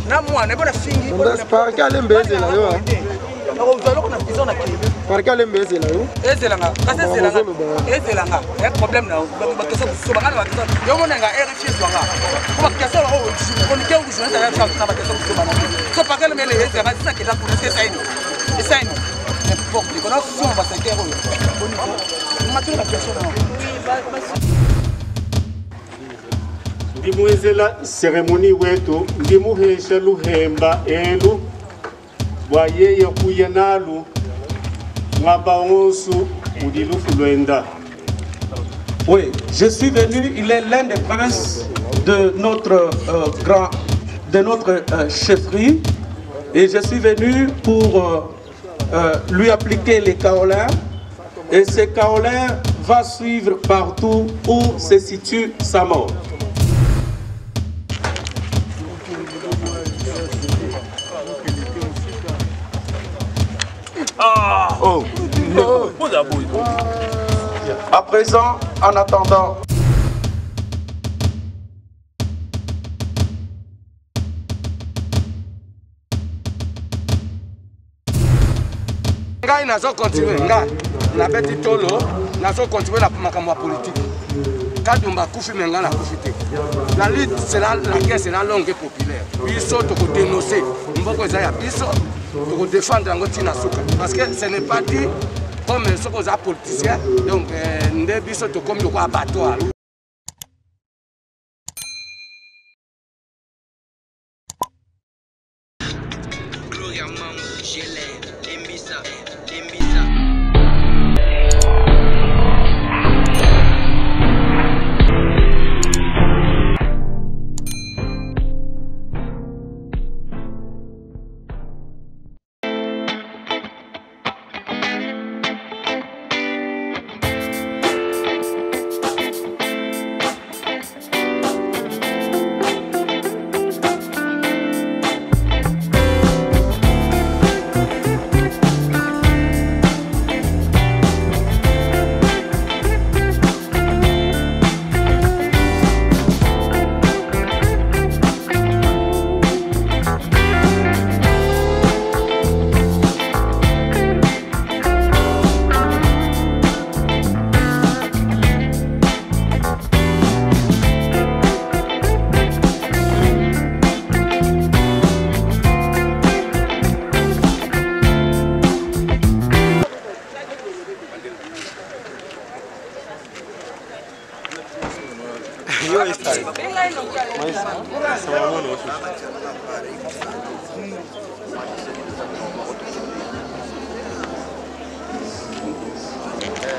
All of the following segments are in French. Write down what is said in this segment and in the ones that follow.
na mwana bona fingi par quel mbeze la yo par quel mbeze la yo ezelanga kasa ezelanga ya problème na ba kesa so bangana ba kesa yo mona nga RFI zwanga ba kesa o on ke u jona ya ka ba kesa so bana so par quel mele ezelanga ça que la police ça et ça n'importe quoi so ba ça que on maturi ba kesa ndimwezela ceremony wetu ndimuhesha luhemba elu bwayeye kuya nalu mwabaonsu udilufu lwenda. Oui, je suis venu, il est l'un des princes de notre chefferie et je suis venu pour lui appliquer les kaolins et ces kaolins va suivre partout où se situe sa mort. Oh, non. À présent, en attendant. Ngai nazo continuer ngai na beti tolo nazo continuer na makambo ya politique. Kadumba kufi menga na kufite. La lutte sera la guerre sera longue et populaire. Biso to ko dénoncer mboko za ya biso pour défendre Angotina Souka. Parce que ce n'est pas dit comme ce qu'on a politicien, donc nous biso to comme le quoi abattoir.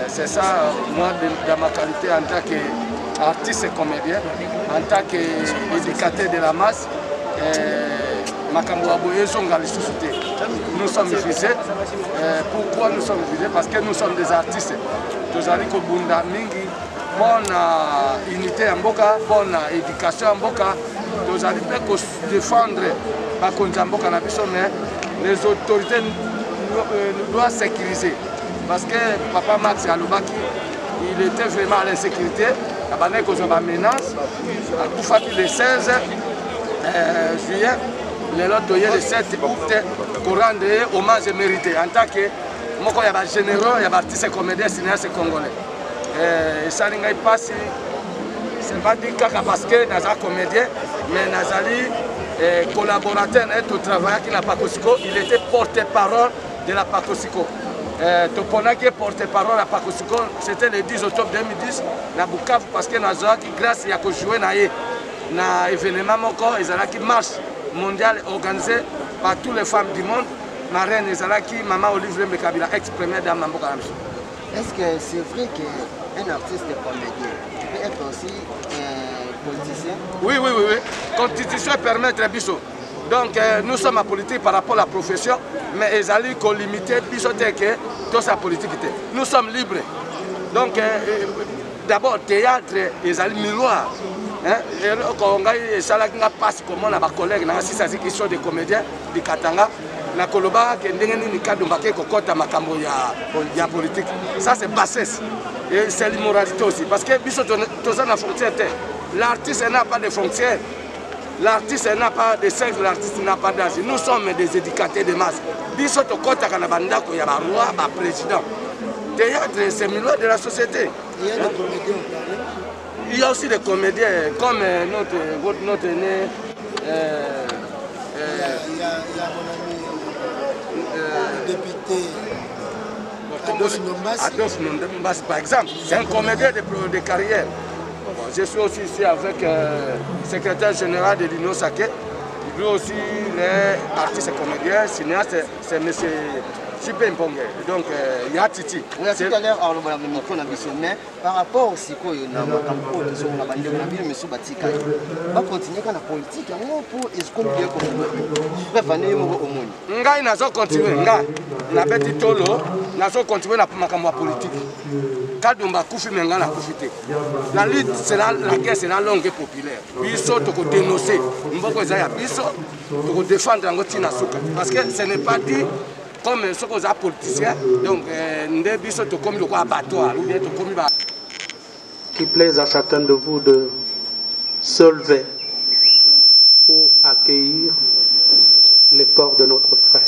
C'est ça, moi, dans ma qualité en tant qu'artiste et comédien, en tant qu'éducateur de la masse, nous sommes visés. Pourquoi nous sommes visés? Parce que nous sommes des artistes. Nous allons Bunda Mingi, bonne unité en Boka, bonne éducation en Boka. Nous allons défendre mais les autorités nous doivent sécuriser. Parce que Papa Max Alobaki, il était vraiment à l'insécurité. Il y a une menace. Le 16 juillet, le 7 août, pour rendre hommage mérité. En tant que il y a des généraux, il y a des artistes comédiens, cinéastes congolais. Et ça n'est pas si. C'est pas dit parce que nous sommes comédiens, mais nous sommes collaborateurs au travail qui n'a pas Pakosiko. Il était porte-parole de la Pakosiko. Toponaki porte-parole à Pakosiko, c'était le 10 octobre 2010 à Bukavu parce que nous avons grâce à jouer dans un événement qui marche mondial organisé par toutes les femmes du monde. Ma reine Ezalaki, Maman Olivier Mbekabila, ex-première dame de Mboka. Est-ce que c'est vrai qu'un artiste comédien peut être aussi politicien? Oui. Constitution permet très bien. Donc nous sommes en politique par rapport à la profession, mais ils allaient limiter que toute sa politique. Nous sommes libres. Donc d'abord théâtre, ils allaient miroir. Quand on a passé comme on a des collègues, qui sont des comédiens du Katanga, na koloba que ndengeni kadumba ko kota makambo ya politique. Ça c'est bassesse et c'est l'immoralité aussi parce que biso toza na frontière. L'artiste n'a pas de frontières. l'artiste n'a pas de sexe, l'artiste n'a pas d'âge. Nous sommes des éducateurs de masse. Biso to kota kana bandako ya ba roi, ba président. Théâtre, c'est le milieu de la société. Il y a aussi des comédiens comme notre aîné. Il y a mon ami député Ados Nombas, par exemple. C'est un comédien de carrière. Bon, je suis aussi ici avec le secrétaire général de l'Union Sake. Lui aussi, les artistes et comédiens, cinéastes, c'est M. Super Mpongue. Donc, il y a Titi. Oui, tout à l'heure, mais par rapport au Siko, il y a M. Batika. On va continuer avec la politique pour escompter comme Ngai n'a continué. Na beti tolo, na continuer la politique. Kadumba Koufi Menga na Koufité. La lutte, c'est la guerre, c'est la longue et populaire. Biso toko dénoncer. Mboko Zaya Biso toko défendre Angotina Souka. Parce que ce n'est pas dit comme ce qu'on a politiciens. Donc, Biso toko comme le quoi abattoir ou bien toko comme qu'il plaise à chacun de vous de se lever pour accueillir les corps de notre frère.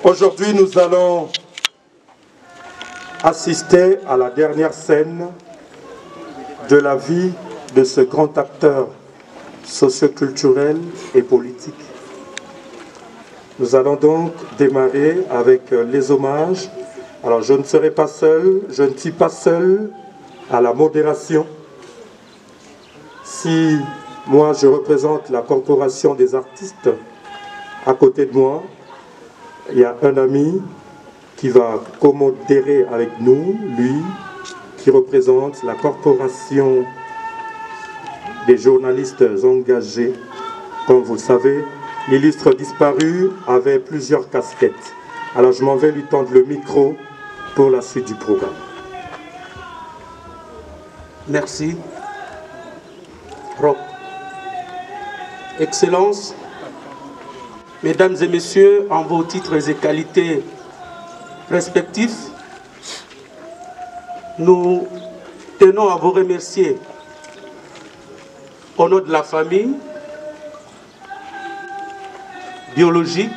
Aujourd'hui, nous allons assister à la dernière scène de la vie de ce grand acteur socioculturel et politique. Nous allons donc démarrer avec les hommages. Alors, je ne serai pas seul, je ne suis pas seul à la modération. Si moi, je représente la Corporation des artistes, à côté de moi, il y a un ami qui va commodérer avec nous, lui, qui représente la Corporation des journalistes engagés. Comme vous le savez, l'illustre disparu avait plusieurs casquettes. Alors je m'en vais lui tendre le micro pour la suite du programme. Merci. Rob. Excellence, Mesdames et Messieurs, en vos titres et qualités respectifs, nous tenons à vous remercier au nom de la famille biologique,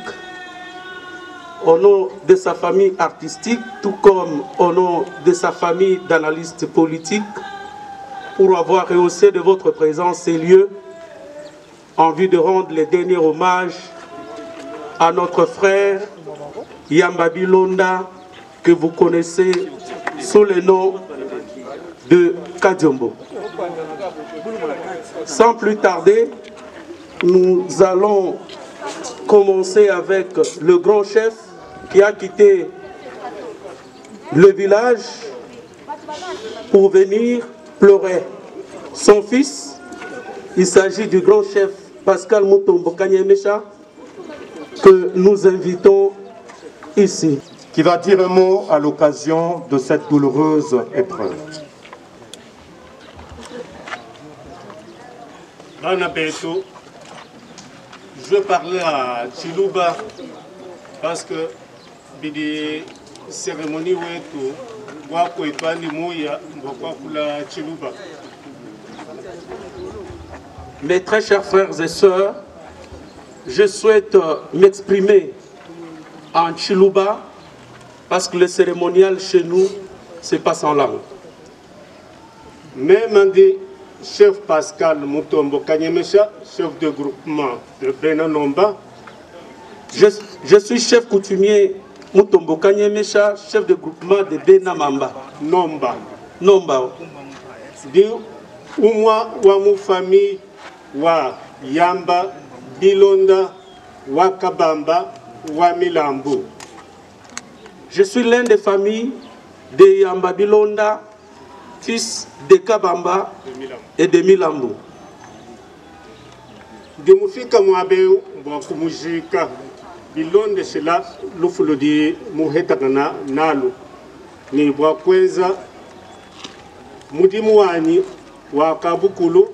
au nom de sa famille artistique, tout comme au nom de sa famille d'analystes politiques, pour avoir rehaussé de votre présence ces lieux en vue de rendre les derniers hommages à notre frère Yambabi Londa, que vous connaissez sous le nom de Kadiombo. Sans plus tarder, nous allons commencer avec le grand chef qui a quitté le village pour venir pleurer son fils. Il s'agit du grand chef Pascal Mutombo Kanyemecha, que nous invitons ici. Qui va dire un mot à l'occasion de cette douloureuse épreuve. Je vais parler à Chiluba parce que la cérémonie Mes très chers frères et sœurs, je souhaite m'exprimer en Chiluba parce que le cérémonial chez nous, c'est pas sans langue. Même dit chef Pascal Mutombo Kanyemesha, chef de groupement de Benanomba. Je suis chef coutumier Mutombo Kanyemesha, chef de groupement de Benamamba. Nomba. Di umwa wa mu famille wa Yamba, Bilonda, wa Kabamba, wa Milambu. Je suis l'un des familles de Yamba Bilonda, fils de Kabamba et de Milambu. De mufika mwabeu mwa kumujika Bilonde shela lufulo di muhetagana nalu ni bwa kweza mudimu wani wa kabukulu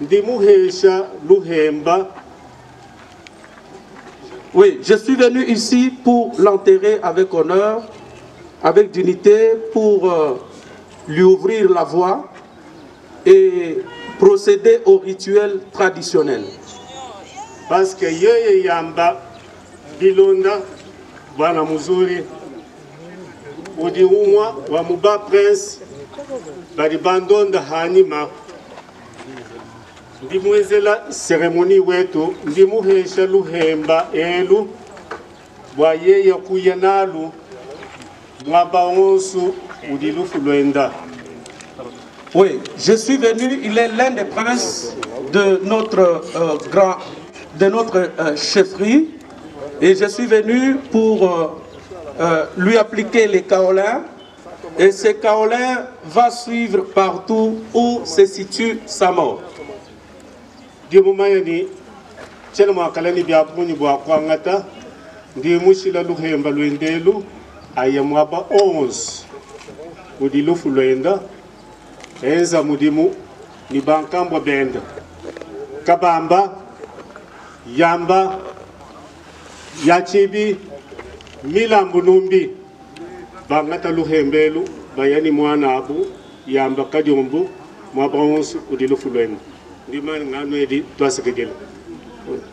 ndi muhesha luhemba. Oui, je suis venu ici pour l'enterrer avec honneur, avec dignité, pour lui ouvrir la voie et procéder au rituel traditionnel. Parce que yeye Yamba Bilonda bwana muzuri udi umwa wa muba prince bali bandonda hanima ndimwezela seremoni wetu ndimuhesha luhemba elu bwa yeye kuya nalu mwaba onsu udi lufu lwenda. Oui, je suis venu, il est l'un des princes de notre chefferie et je suis venu pour lui appliquer les kaolins et ces kaolins va suivre partout où se situe sa mort. Dimumayani chela mwakalani bya punyi bwa kwangata ndi mushila luhemba lwendelu ayamwaba 11 udi lufu lwenda enza mudimu ni bankambwa benda Kabamba, Yamba, Yachibi, Milambu Numbi, Bangata Luhembelu, Bayani Mwana Abu, Yamba Kadiombu, Mwabons Udilufulwen.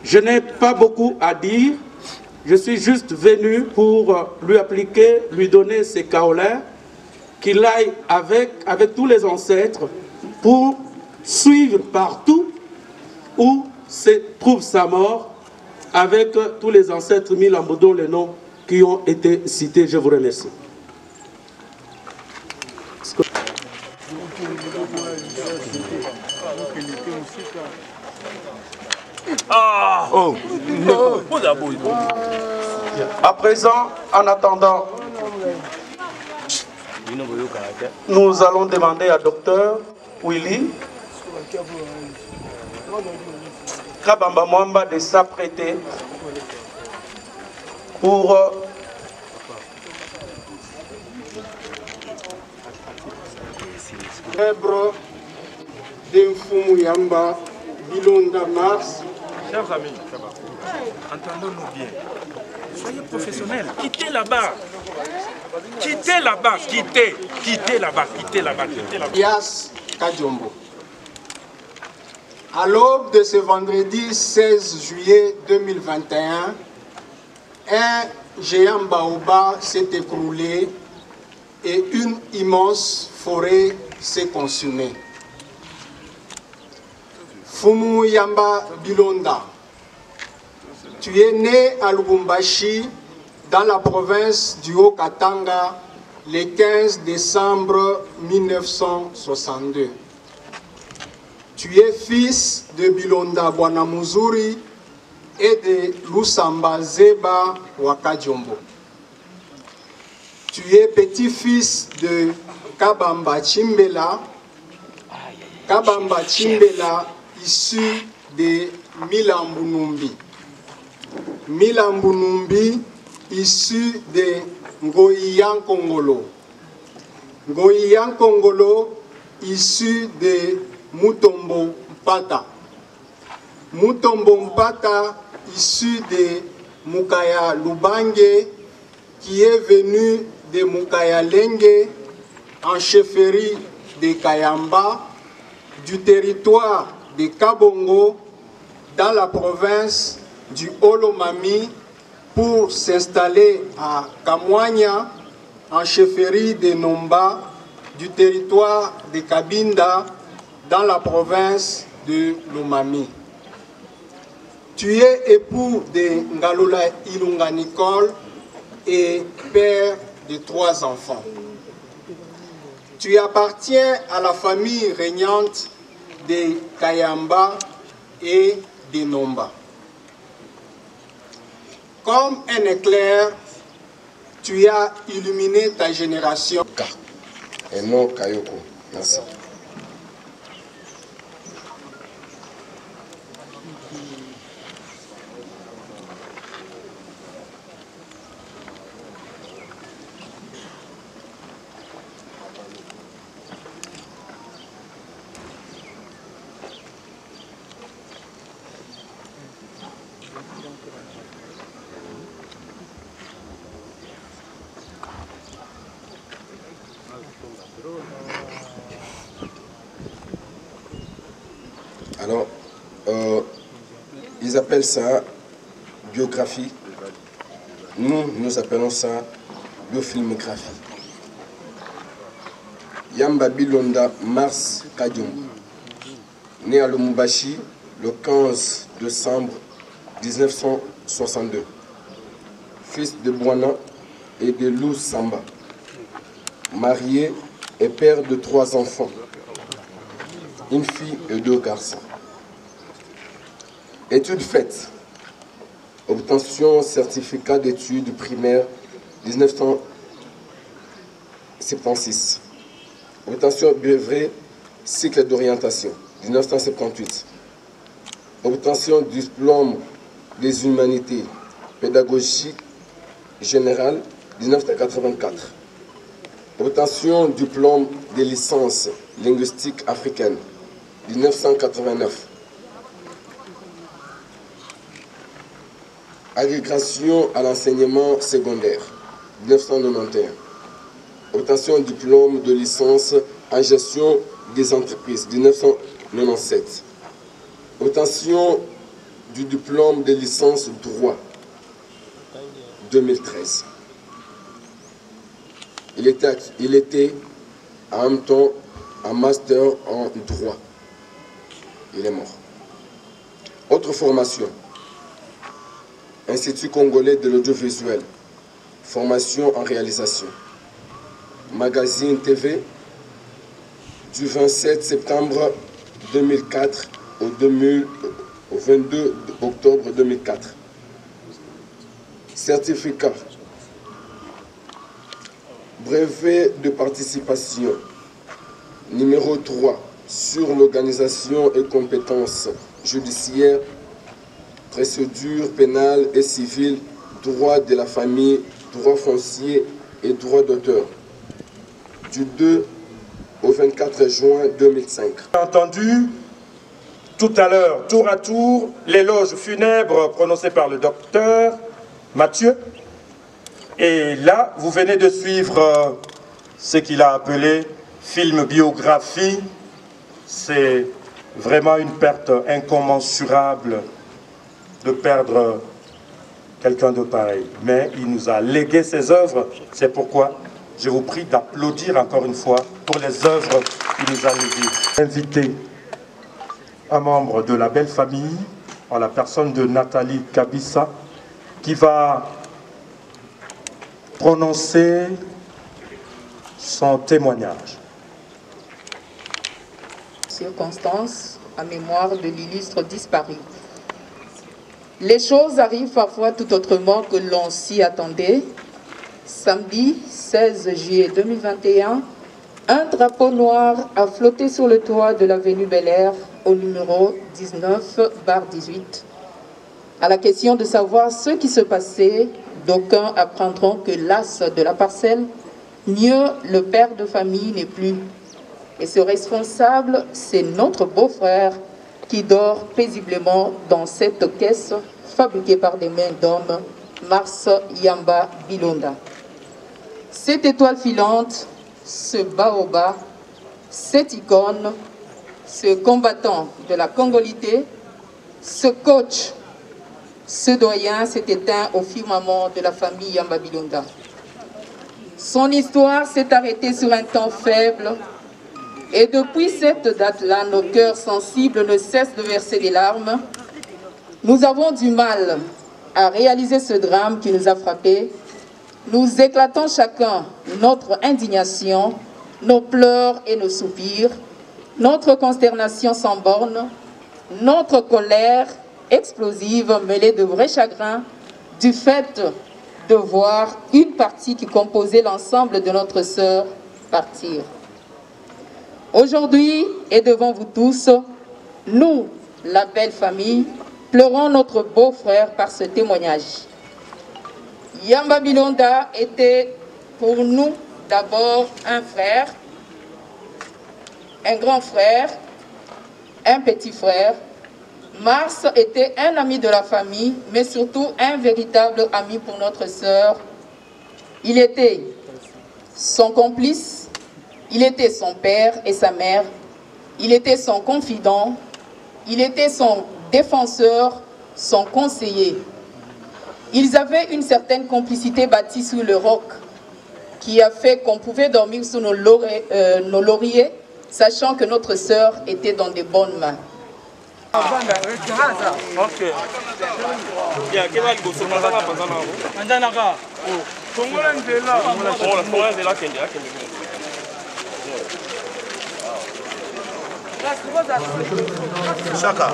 Je n'ai pas beaucoup à dire, je suis juste venu pour lui appliquer, lui donner ses kaolins, qu'il aille avec tous les ancêtres pour suivre partout où se trouve sa mort avec tous les ancêtres Milambo dont les noms qui ont été cités. Je vous remercie. À présent, en attendant, nous allons demander à Dr Willy Kabamba Mwamba de s'apprêter pour célèbre d'Infumu Yamba Bilonda Mars. Chers amis, entendons-nous bien. Soyez professionnels. Quittez là-bas. Quittez là-bas. Quittez là-bas. Yas Kadiombo. À l'aube de ce vendredi 16 juillet 2021, un géant baobab s'est écroulé et une immense forêt s'est consumée. Fumu Yamba Bilonda, tu es né à Lubumbashi, dans la province du Haut-Katanga, le 15 décembre 1962. Tu es fils de Bilonda Bwanamuzuri et de Lusamba Zeba Wakadjombo. Tu es petit-fils de Kabamba Chimbela. Kabamba Chimbela, issu de Milambu Numbi. Milambu Numbi, issu de Ngoyian Kongolo. Ngoyian Kongolo, issu de Mutombo Mpata. Mutombo Mpata, issu de Mukaya Lubange, qui est venu de Mukaya Lenge, en chefferie de Kayamba, du territoire de Kabongo, dans la province du Olomami, pour s'installer à Kamwanya, en chefferie de Nomba du territoire de Cabinda dans la province de Lomami. Tu es époux de Ngalola Ilunga Nicole et père de 3 enfants. Tu appartiens à la famille régnante de Kayamba et de Nomba. Comme un éclair, tu as illuminé ta génération. Et non Kayoko. Merci. Alors, ils appellent ça biographie. Nous appelons ça biofilmographie. Yamba Bilonda Mars Kadium, né à Lumumbashi le 15 décembre 1962, fils de Bwana et de Lou Samba, marié et père de 3 enfants, une fille et 2 garçons. Études faites. Obtention certificat d'études primaires 1976. Obtention brevet cycle d'orientation 1978. Obtention diplôme des humanités pédagogiques générales 1984. Obtention diplôme de licence linguistique africaine 1989. Agrégation à l'enseignement secondaire 1991. Obtention diplôme de licence en gestion des entreprises 1997. Obtention du diplôme de licence droit 2013. Il était en même temps un master en droit. Il est mort. Autre formation. Institut congolais de l'audiovisuel. Formation en réalisation. Magazine TV du 27 septembre 2004 au 22 octobre 2004. Certificat. Brevet de participation. Numéro 3 sur l'organisation et compétences judiciaires, procédure pénale et civile, droit de la famille, droit foncier et droit d'auteur. Du 2 au 24 juin 2005. Entendu tout à l'heure, tour à tour, l'éloge funèbre prononcé par le docteur Mathieu. Et là, vous venez de suivre ce qu'il a appelé film biographie. C'est vraiment une perte incommensurable de perdre quelqu'un de pareil. Mais il nous a légué ses œuvres. C'est pourquoi je vous prie d'applaudir encore une fois pour les œuvres qu'il nous a léguées. Invité un membre de la belle famille, en la personne de Nathalie Kabissa, qui va prononcer son témoignage. Circonstance à mémoire de l'illustre disparu. Les choses arrivent parfois tout autrement que l'on s'y attendait. Samedi 16 juillet 2021, un drapeau noir a flotté sur le toit de l'avenue Bel-Air au numéro 19/18. À la question de savoir ce qui se passait, d'aucuns apprendront que l'as de la parcelle, mieux le père de famille n'est plus. Et ce responsable, c'est notre beau-frère qui dort paisiblement dans cette caisse fabriquée par des mains d'hommes, Mars Yamba Bilonda. Cette étoile filante, ce baobab, cette icône, ce combattant de la congolité, ce coach, ce doyen s'est éteint au firmament de la famille Yamba Bilonda. Son histoire s'est arrêtée sur un temps faible et depuis cette date-là, nos cœurs sensibles ne cessent de verser des larmes. Nous avons du mal à réaliser ce drame qui nous a frappés. Nous éclatons chacun notre indignation, nos pleurs et nos soupirs, notre consternation sans borne, notre colère explosive mêlée de vrai chagrin du fait de voir une partie qui composait l'ensemble de notre sœur partir. Aujourd'hui, et devant vous tous, nous, la belle famille, pleurons notre beau-frère par ce témoignage. Yamba Bilonda était pour nous d'abord un frère, un grand frère, un petit frère. Mars était un ami de la famille, mais surtout un véritable ami pour notre sœur. Il était son complice, il était son père et sa mère, il était son confident, il était son défenseur, son conseiller. Ils avaient une certaine complicité bâtie sous le roc qui a fait qu'on pouvait dormir sous nos lauriers, sachant que notre sœur était dans de bonnes mains. Ok. Chaka.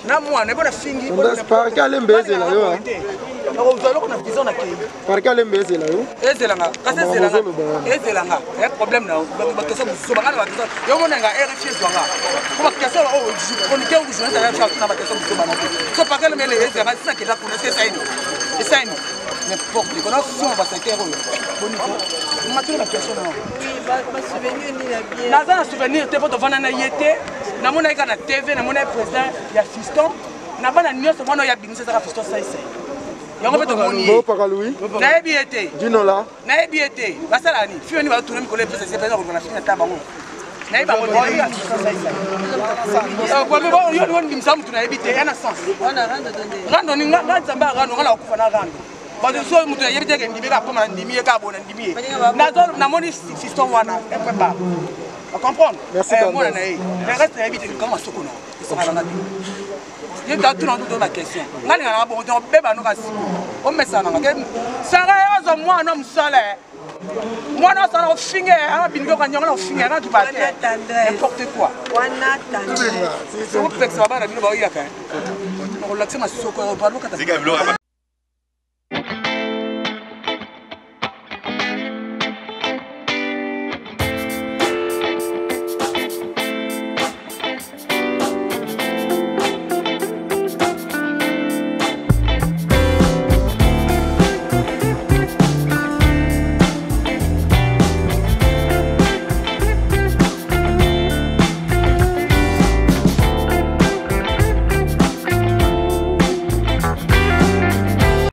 Na mwana ebona fingi par quel mbezela yo na vision na kei par quel mbezela yo ezelanga kasi ezelanga ya problème na ba question so ba ngala ba question yo mona nga RFI zwanga ko ba question o chroniqueur ou journaliste ya chat na ba question so ba na so par quel mele ezelanga ça que là connaître ça et ça n'importe quoi on va s'inquiéter bonito matériel la question non ba souvenir ni la bien na souvenir te poto vana na yete na mona ika na TV na mona président ya fiston na bana nyonso mwana ya binisa za fiston ça ici yango beto moni na ebiete dino la na ebiete basala ni fio ni ba tourner mikolo pesa c'est pas na fina ta bango na iba ngo ya fiston ça ici kwa mbo yo ni ndimsamu tuna ebite yana sens wana rando ni ngazamba rando ngala kufa na rando parce que so mutu ya ebite ke ndimi ka poma ndimi ka bona ndimi na zo na moni fiston wana improbable. On comprend. Merci. Moi, le reste est vite comme un sokono. Ils sont à la nature. Il y a tout dans la question. On a un bon temps, bébé, nous rassis. On met ça dans la game. Sérieux, moi, un homme solaire. Moi, non, ça a fini. Un bingo, quand on a fini, on a du bâton. N'importe quoi. On attend. C'est un peu que ça va pas, on a vu le bail. On relaxe ma sokono.